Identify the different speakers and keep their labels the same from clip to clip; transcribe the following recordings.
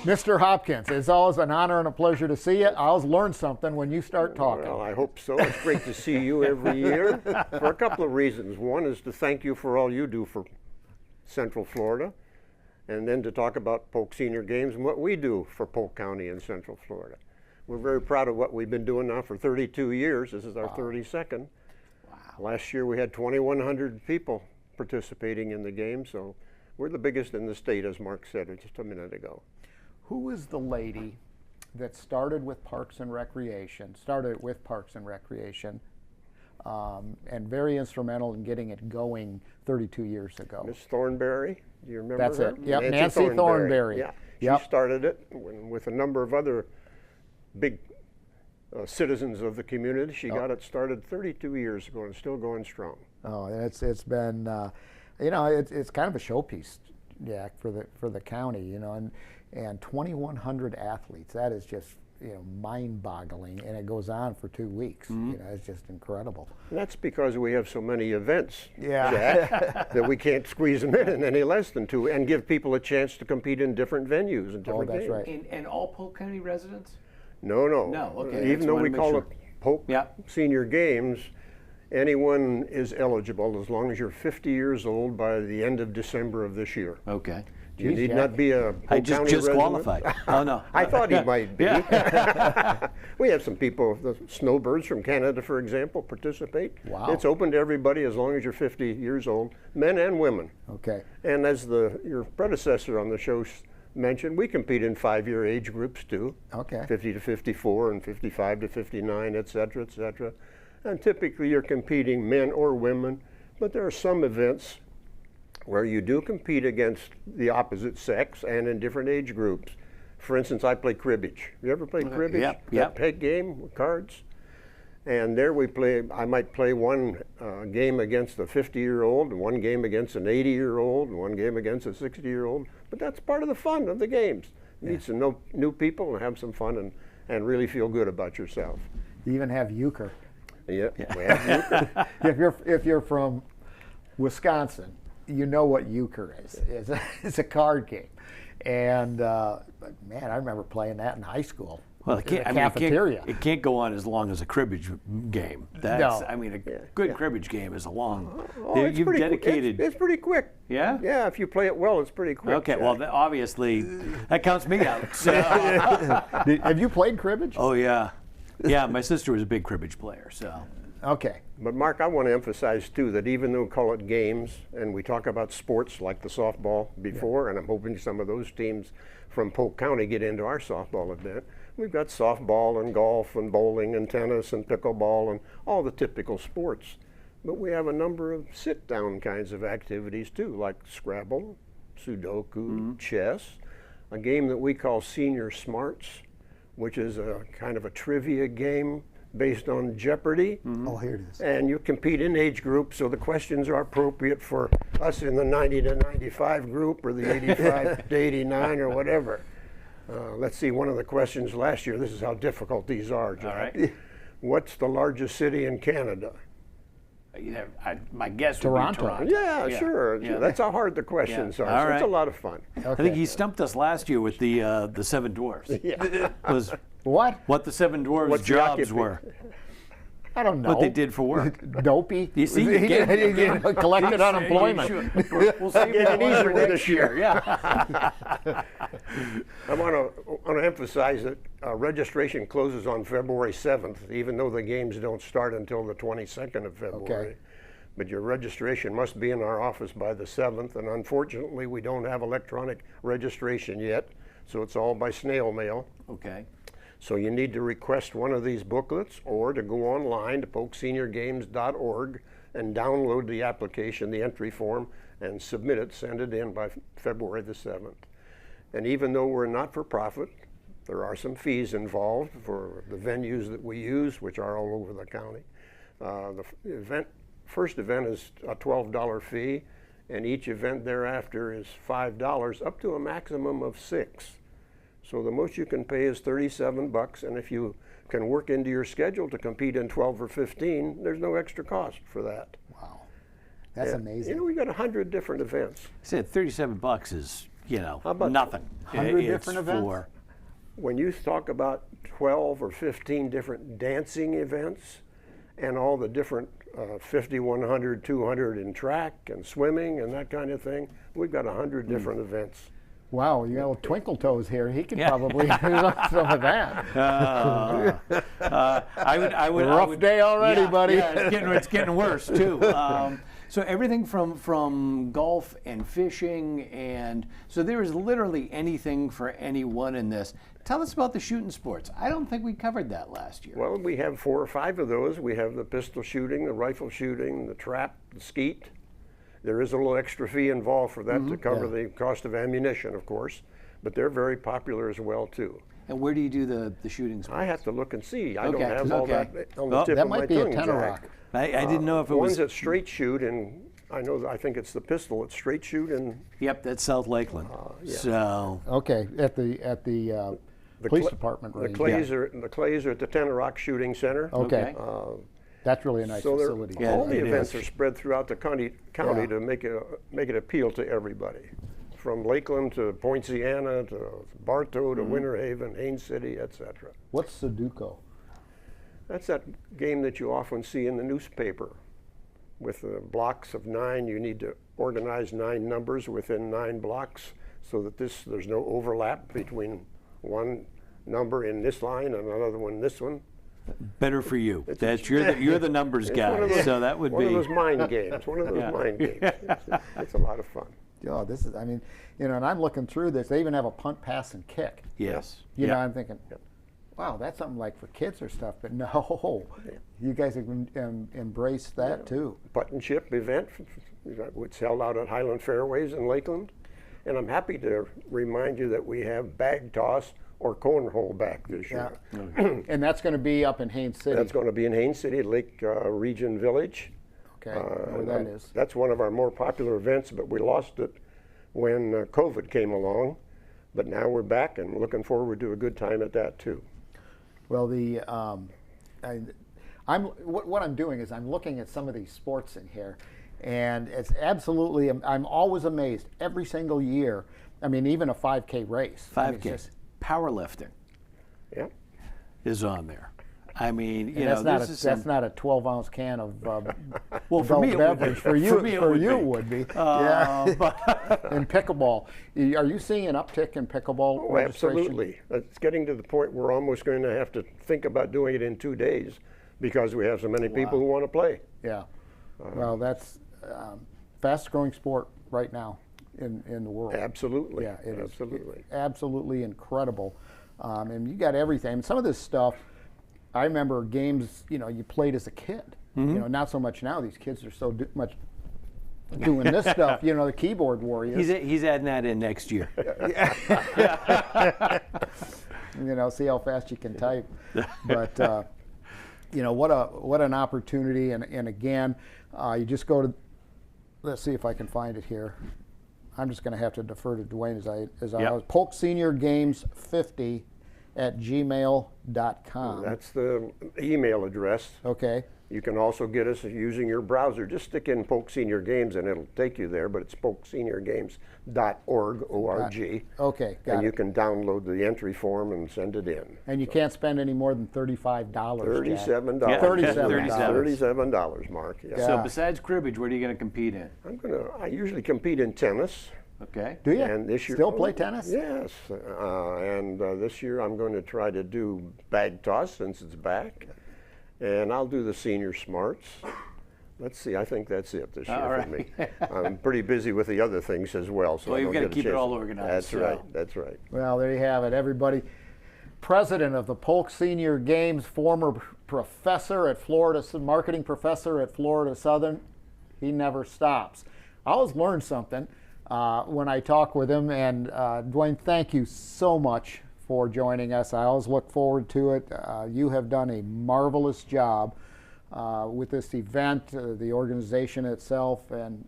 Speaker 1: Mr. Hopkins, it's always an honor and a pleasure to see you. I always learn something when you start talking.
Speaker 2: Well, I hope so. It's great to see you every year for a couple of reasons. One is to thank you for all you do for Central Florida, and then to talk about Polk Senior Games and what we do for Polk County and Central Florida. We're very proud of what we've been doing now for 32 years. This is our 32nd.
Speaker 1: Wow.
Speaker 2: Last year we had 2,100 people participating in the game, so we're the biggest in the state, as Mark said just a minute ago.
Speaker 1: Who is the lady that started with Parks and Recreation, and very instrumental in getting it going 32 years ago?
Speaker 2: Miss Thornberry, do you remember
Speaker 1: That's
Speaker 2: her?
Speaker 1: it. Yep, Nancy Thornberry.
Speaker 2: Yeah,
Speaker 1: Yep.
Speaker 2: She started it with a number of other big citizens of the community. She got it started 32 years ago and still going strong.
Speaker 1: Oh, it's been, it's kind of a showpiece, Jack, for the county, and 2,100 athletes. That is just mind-boggling, and it goes on for 2 weeks. It's just incredible.
Speaker 2: And that's because we have so many events,
Speaker 1: Yeah.
Speaker 2: Jack, that we can't squeeze them in any less than 2, and give people a chance to compete in different venues and different
Speaker 1: that's
Speaker 2: games.
Speaker 1: right.
Speaker 3: And all Polk County residents?
Speaker 2: No.
Speaker 3: No, okay.
Speaker 2: Even though we call it Polk Senior Games, anyone is eligible as long as you're 50 years old by the end of December of this year.
Speaker 3: Okay.
Speaker 2: You need not be a Polk
Speaker 3: I
Speaker 2: County
Speaker 3: just
Speaker 2: resident.
Speaker 3: qualified. Oh, no.
Speaker 2: I thought he might be. We have some people, the snowbirds from Canada, for example, participate.
Speaker 1: Wow.
Speaker 2: It's open to everybody as long as you're 50 years old, men and women.
Speaker 1: Okay.
Speaker 2: And as your predecessor on the show mentioned, we compete in 5-year age groups too.
Speaker 1: Okay.
Speaker 2: 50 to 54 and 55 to 59, et cetera, et cetera. And typically you're competing men or women, but there are some events where you do compete against the opposite sex and in different age groups. For instance, I play cribbage. You ever play cribbage?
Speaker 3: Yep.
Speaker 2: That peg game with cards? And there I might play one game against a 50-year-old, and one game against an 80-year-old, and one game against a 60-year-old. But that's part of the fun of the games. Meet some new people and have some fun and really feel good about yourself.
Speaker 1: You even have euchre.
Speaker 2: Yeah. We have euchre.
Speaker 1: If you're from Wisconsin, you know what euchre is. It's a card game, and man, I remember playing that in high school.
Speaker 3: Well,
Speaker 1: in the cafeteria.
Speaker 3: It can't go on as long as a cribbage game.
Speaker 1: No.
Speaker 3: I mean, a good cribbage game is a long.
Speaker 2: It's
Speaker 3: You've
Speaker 2: pretty
Speaker 3: dedicated.
Speaker 2: It's pretty quick.
Speaker 3: Yeah?
Speaker 2: Yeah, if you play it well, it's pretty quick.
Speaker 3: Okay,
Speaker 2: Jack.
Speaker 3: well, obviously, that counts me out. So.
Speaker 1: Have you played cribbage?
Speaker 3: Oh, yeah. Yeah, my sister was a big cribbage player, so.
Speaker 1: Okay.
Speaker 2: But Mark, I want to emphasize too that even though we call it games and we talk about sports like the softball before, and I'm hoping some of those teams from Polk County get into our softball event, we've got softball and golf and bowling and tennis and pickleball and all the typical sports. But we have a number of sit-down kinds of activities too, like Scrabble, Sudoku, chess, a game that we call Senior Smarts, which is a kind of a trivia game based on Jeopardy.
Speaker 1: Oh, here it is.
Speaker 2: And you compete in age groups, so the questions are appropriate for us in the 90 to 95 group or the 85 to 89 or whatever. Let's see, one of the questions last year, this is how difficult these are, Jack.
Speaker 3: All right.
Speaker 2: What's the largest city in Canada?
Speaker 3: My guess
Speaker 1: Toronto.
Speaker 3: would be Toronto.
Speaker 2: Yeah, sure.
Speaker 3: Yeah.
Speaker 2: That's how hard the questions are.
Speaker 3: All
Speaker 2: So it's a
Speaker 3: right.
Speaker 2: lot of fun.
Speaker 3: I think he stumped us last year with the Seven Dwarfs.
Speaker 2: Yeah.
Speaker 3: Was
Speaker 1: What
Speaker 3: the Seven Dwarfs'
Speaker 2: What's the
Speaker 3: jobs
Speaker 2: occupation?
Speaker 3: were.
Speaker 1: I don't know.
Speaker 3: What they did for work.
Speaker 1: Dopey.
Speaker 3: You see, you
Speaker 1: collected unemployment.
Speaker 3: We'll save
Speaker 2: Get
Speaker 3: that
Speaker 2: it
Speaker 3: one
Speaker 2: easier
Speaker 3: for
Speaker 2: this
Speaker 3: next
Speaker 2: year.
Speaker 3: year. Yeah.
Speaker 2: I want to emphasize that registration closes on February 7th, even though the games don't start until the 22nd of February.
Speaker 1: Okay.
Speaker 2: But your registration must be in our office by the 7th, and unfortunately we don't have electronic registration yet, so it's all by snail mail.
Speaker 3: Okay.
Speaker 2: So you need to request one of these booklets or to go online to polkseniorgames.org and download the application, the entry form, and submit it, send it in by February the 7th. And even though we're not for profit, there are some fees involved for the venues that we use, which are all over the county. The first event is a $12 fee, and each event thereafter is $5, up to a maximum of $6. So the most you can pay is $37, and if you can work into your schedule to compete in 12 or 15, there's no extra cost for that.
Speaker 1: Wow. That's amazing.
Speaker 2: You know, we got 100 different events.
Speaker 3: I said $37 is,
Speaker 2: How about
Speaker 3: nothing.
Speaker 1: 100
Speaker 3: It's
Speaker 1: different events?
Speaker 3: for-
Speaker 2: when you talk about 12 or 15 different dancing events and all the different 50, 100, 200 in track and swimming and that kind of thing, we've got 100 different events.
Speaker 1: Wow, you know, Twinkle Toes here. He could
Speaker 3: Yeah.
Speaker 1: probably do some of that.
Speaker 3: I would.
Speaker 1: Rough day already,
Speaker 3: yeah,
Speaker 1: buddy.
Speaker 3: Yeah, it's getting worse too. So everything from golf and fishing, and so there is literally anything for anyone in this. Tell us about the shooting sports. I don't think we covered that last year.
Speaker 2: Well, we have 4 or 5 of those. We have the pistol shooting, the rifle shooting, the trap, the skeet. There is a little extra fee involved for that to cover the cost of ammunition, of course, but they're very popular as well too.
Speaker 3: And where do you do the shooting sports?
Speaker 2: I have to look and see. I
Speaker 3: Okay,
Speaker 2: don't have all
Speaker 3: okay.
Speaker 2: that on the
Speaker 3: Well,
Speaker 2: tip
Speaker 1: That
Speaker 2: of my
Speaker 1: might be a
Speaker 2: tongue,
Speaker 1: tenor
Speaker 2: Jack.
Speaker 1: rock.
Speaker 3: I didn't know if it
Speaker 2: One's
Speaker 3: was.
Speaker 2: at Straight Shoot, and I think it's the pistol at Straight Shoot, and
Speaker 3: Yep, that's South Lakeland.
Speaker 2: yeah.
Speaker 3: So
Speaker 1: Okay, at the police
Speaker 2: Cla-
Speaker 1: department
Speaker 2: the
Speaker 1: range.
Speaker 2: Clays are at the Tenor Rock Shooting Center.
Speaker 1: Okay,
Speaker 3: Okay.
Speaker 1: that's really a nice
Speaker 2: So
Speaker 1: facility.
Speaker 3: Yeah,
Speaker 2: all the
Speaker 3: it
Speaker 2: events
Speaker 3: is.
Speaker 2: are spread throughout the county
Speaker 1: Yeah.
Speaker 2: to make it appeal to everybody, from Lakeland to Poinciana to Bartow to Winter Haven, Haines City, etc.
Speaker 1: What's Sudoku?
Speaker 2: That's that game that you often see in the newspaper. With the blocks of 9, you need to organize 9 numbers within 9 blocks so that there's no overlap between one number in this line and another one in this one.
Speaker 3: better for you. That's you're the numbers
Speaker 2: It's
Speaker 3: guy.
Speaker 2: one of those-
Speaker 3: So that would
Speaker 2: one
Speaker 3: be.
Speaker 2: of those mind games. One of those
Speaker 3: Yeah.
Speaker 2: mind games. It's a lot of fun.
Speaker 1: Oh, this is, I mean, you know, and I'm looking through this. They even have a punt, pass, and kick.
Speaker 3: Yes.
Speaker 1: You know,
Speaker 3: Yeah.
Speaker 1: I'm thinking, wow, that's something like for kids or stuff. But no, you guys have embraced that too.
Speaker 2: Putt and chip event, which held out at Highland Fairways in Lakeland. And I'm happy to remind you that we have bag toss or cornhole back this year.
Speaker 1: And that's going to be up in Haines City.
Speaker 2: That's going to be in Haines City, Lake Region Village.
Speaker 1: Okay, where that is.
Speaker 2: That's one of our more popular events, but we lost it when COVID came along. But now we're back and looking forward to a good time at that too.
Speaker 1: Well, what I'm doing is I'm looking at some of these sports in here, and it's absolutely. I'm always amazed every single year. I mean, even a 5K race. I mean, it's
Speaker 3: 5K.
Speaker 1: just-
Speaker 3: Powerlifting
Speaker 2: Yeah.
Speaker 3: is on there. I mean, you
Speaker 1: and
Speaker 3: know,
Speaker 1: that's
Speaker 3: this is
Speaker 1: that's
Speaker 3: some-
Speaker 1: not a 12-ounce can of
Speaker 3: well, for
Speaker 1: adult
Speaker 3: me it would
Speaker 1: beverage.
Speaker 3: be.
Speaker 1: For you,
Speaker 3: For me it would be.
Speaker 1: it would be. Yeah.
Speaker 3: But
Speaker 1: In pickleball, are you seeing an uptick in pickleball
Speaker 2: Oh,
Speaker 1: registration?
Speaker 2: absolutely. It's getting to the point we're almost going to have to think about doing it in 2 days because we have so many people who want to play.
Speaker 1: Yeah. Well, that's fast-growing sport right now in the world.
Speaker 2: Absolutely.
Speaker 1: Yeah, it is.
Speaker 2: Absolutely.
Speaker 1: Absolutely incredible. And you got everything. And some of this stuff, I remember games, you know, you played as a kid. You know, not so much now. These kids are so much doing this stuff. You know, the keyboard warriors.
Speaker 3: he's adding that in next year.
Speaker 1: You know, see how fast you can type. But you know, what an opportunity. And again, you just go to. Let's see if I can find it here. I'm just going to have to defer to Duane as I was. Polk Senior Games 50 at gmail.com.
Speaker 2: That's the email address.
Speaker 1: Okay.
Speaker 2: You can also get us using your browser. Just stick in Polk Senior Games and it'll take you there, but it's polkseniorgames.org, O-R-G.
Speaker 1: Okay, got
Speaker 2: And you
Speaker 1: it.
Speaker 2: can download the entry form and send it in.
Speaker 1: And you can't spend any more than $35.
Speaker 2: $37.
Speaker 3: Yeah,
Speaker 2: $37, Mark. Yeah.
Speaker 1: Yeah.
Speaker 3: So besides cribbage, what are you going to compete in?
Speaker 2: I usually compete in tennis.
Speaker 3: Okay.
Speaker 1: Do you?
Speaker 2: And this year,
Speaker 1: Still play tennis?
Speaker 2: Yes. And this year I'm going to try to do bag toss since it's back. And I'll do the senior smarts. Let's see, I think that's it this year
Speaker 3: All
Speaker 2: for
Speaker 3: right.
Speaker 2: me. I'm pretty busy with the other things as well. So
Speaker 3: Well,
Speaker 2: I
Speaker 3: you've
Speaker 2: don't
Speaker 3: got to
Speaker 2: get a
Speaker 3: keep it
Speaker 2: chance
Speaker 3: all organized,
Speaker 2: That's
Speaker 3: so.
Speaker 2: right, that's right.
Speaker 1: Well, there you have it, everybody. President of the Polk Senior Games, former professor at Florida, marketing professor at Florida Southern. He never stops. I always learn something when I talk with him. And Duane, thank you so much for joining us. I always look forward to it. You have done a marvelous job with this event, the organization itself, and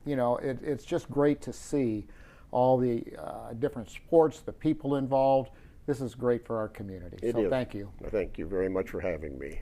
Speaker 1: you know, it's just great to see all the different sports, the people involved. This is great for our community.
Speaker 2: It
Speaker 1: so
Speaker 2: is.
Speaker 1: thank you.
Speaker 2: Thank you very much for having me.